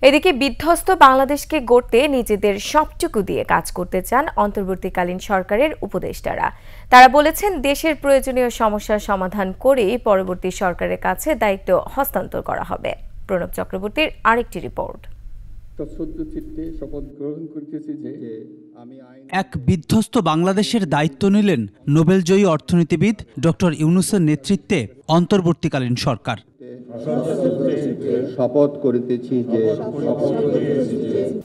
এদিকে বিধ্বস্ত বাংলাদেশকে গড়তে নিজেদের সবটুকু দিয়ে কাজ করতে চান অন্তর্বর্তীকালীন সরকারের উপদেষ্টারা। তারা বলেছেন, দেশের প্রয়োজনীয় সমস্যার সমাধান করেই পরবর্তী সরকারের কাছে দায়িত্ব হস্তান্তর করা হবে। প্রণব চক্রবর্তীর আরেকটি রিপোর্ট। এক বিধ্বস্ত বাংলাদেশের দায়িত্ব নিলেন নোবেলজয়ী অর্থনীতিবিদ ডক্টর ইউনূসের নেতৃত্বে অন্তর্বর্তীকালীন সরকার। শপথ করিতেছি যে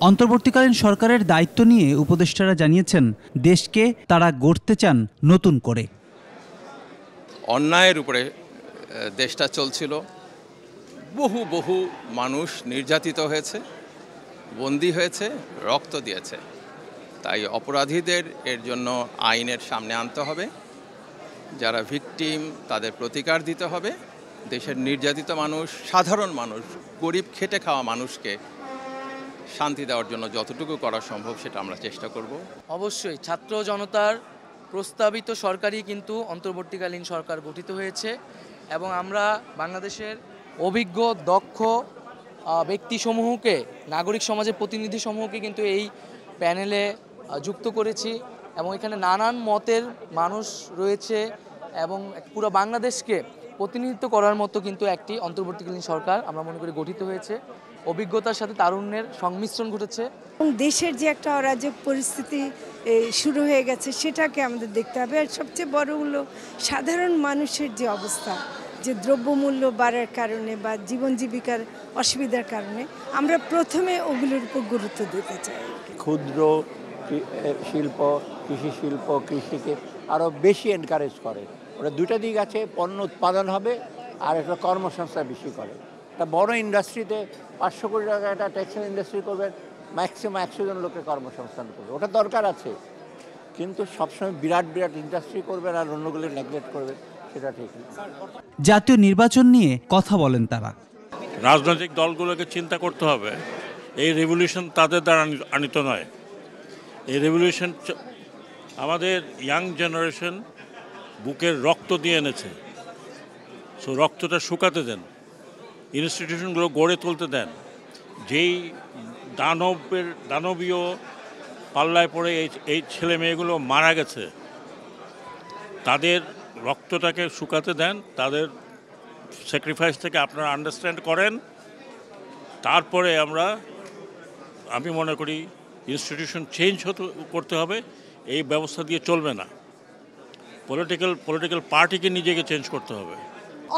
অন্তর্বর্তীকালীন সরকারের দায়িত্ব নিয়ে উপদেষ্টারা জানিয়েছেন, দেশকে তারা গড়তে চান নতুন করে। অন্যায়ের উপরে দেশটা চলছিল, বহু বহু মানুষ নির্যাতিত হয়েছে, বন্দী হয়েছে, রক্ত দিয়েছে। তাই অপরাধীদের এর জন্য আইনের সামনে আনতে হবে, যারা ভিকটিম তাদের প্রতিকার দিতে হবে। দেশের নির্যাতিত মানুষ, সাধারণ মানুষ, গরিব খেটে খাওয়া মানুষকে শান্তি দেওয়ার জন্য যতটুকু করা সম্ভব সেটা আমরা চেষ্টা করব। অবশ্যই ছাত্র জনতার প্রস্তাবিত সরকারই কিন্তু অন্তর্বর্তীকালীন সরকার গঠিত হয়েছে এবং আমরা বাংলাদেশের অভিজ্ঞ দক্ষ ব্যক্তিসমূহকে, নাগরিক সমাজের প্রতিনিধি সমূহকে কিন্তু এই প্যানেলে যুক্ত করেছি এবং এখানে নানান মতের মানুষ রয়েছে এবং পুরো বাংলাদেশকে প্রতিনিধিত্ব করার মতো কিন্তু একটি অন্তর্বর্তীকালীন সরকার আমরা মনে করি গঠিত হয়েছে। অভিজ্ঞতার সাথে তারুণ্যের সংমিশ্রণ ঘটেছে এবং দেশের যে একটা অরাজক পরিস্থিতি শুরু হয়ে গেছে সেটাকে আমাদের দেখতে হবে। আর সবচেয়ে বড় হলো সাধারণ মানুষের যে অবস্থা, যে দ্রব্যমূল্য বাড়ার কারণে বা জীবন জীবিকার অসুবিধার কারণে আমরা প্রথমে ওগুলোর উপর গুরুত্ব দিতে চাই। ক্ষুদ্র শিল্প, কৃষি শিল্প, কৃষিকে আরও বেশি এনকারেজ করে। ওরা দুটা দিক আছে, পণ্য উৎপাদন হবে আর একটা কর্মসংস্থান বেশি করে। একটা বড় ইন্ডাস্ট্রিতে 500 কোটি টাকা একটা টেক্সটাইল ইন্ডাস্ট্রি করবেন, ম্যাক্সিমাম 100 জন লোকের কর্মসংস্থান করবে, ওটা দরকার আছে। কিন্তু সবসময় বিরাট বিরাট ইন্ডাস্ট্রি করবেন আর অন্যগুলি নেগলেক্ট করবেন, সেটা ঠিক না। জাতীয় নির্বাচন নিয়ে কথা বলেন তারা। রাজনৈতিক দলগুলোকে চিন্তা করতে হবে, এই রেভলিউশন তাদের দ্বারা আনিত নয়। এই রেভলিউশন আমাদের ইয়াং জেনারেশন বুকের রক্ত দিয়ে এনেছে। সো রক্তটা শুকাতে দেন, ইনস্টিটিউশনগুলো গড়ে তুলতে দেন। যেই দানবীয় পাল্লায় পড়ে এই ছেলে মেয়েগুলো মারা গেছে, তাদের রক্তটাকে শুকাতে দেন, তাদের স্যাক্রিফাইস থেকে আপনারা আন্ডারস্ট্যান্ড করেন। তারপরে আমি মনে করি ইনস্টিটিউশন চেঞ্জ করতে হবে। এই ব্যবস্থা দিয়ে চলবে না। পলিটিক্যাল পার্টিকে নিজেকে চেঞ্জ করতে হবে।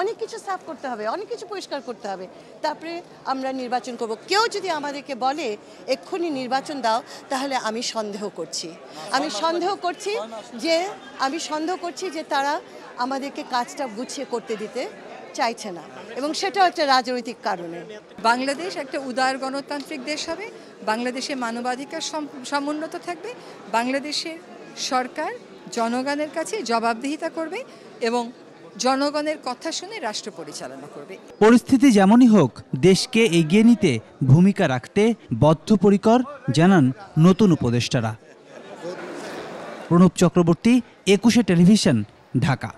অনেক কিছু সাফ করতে হবে, অনেক কিছু পরিষ্কার করতে হবে, তারপরে আমরা নির্বাচন করব। কেউ যদি আমাদেরকে বলে এক্ষুনি নির্বাচন দাও, তাহলে আমি সন্দেহ করছি যে তারা আমাদেরকে কাজটা গুছিয়ে করতে দিতে চাইছে না, এবং সেটাও একটা রাজনৈতিক কারণে। বাংলাদেশ একটা উদার গণতান্ত্রিক দেশ হবে, বাংলাদেশে মানবাধিকার সমুন্নত থাকবে, বাংলাদেশের সরকার জনগণের কাছে জবাবদিহিতা করবে এবং জনগণের কথা শুনে রাষ্ট্র পরিচালনা করবে। পরিস্থিতি যেমনই হোক, দেশকে এগিয়ে নিতে ভূমিকা রাখতে বদ্ধপরিকর জানান নতুন উপদেষ্টারা। প্রণব চক্রবর্তী, 21 টেলিভিশন, ঢাকা।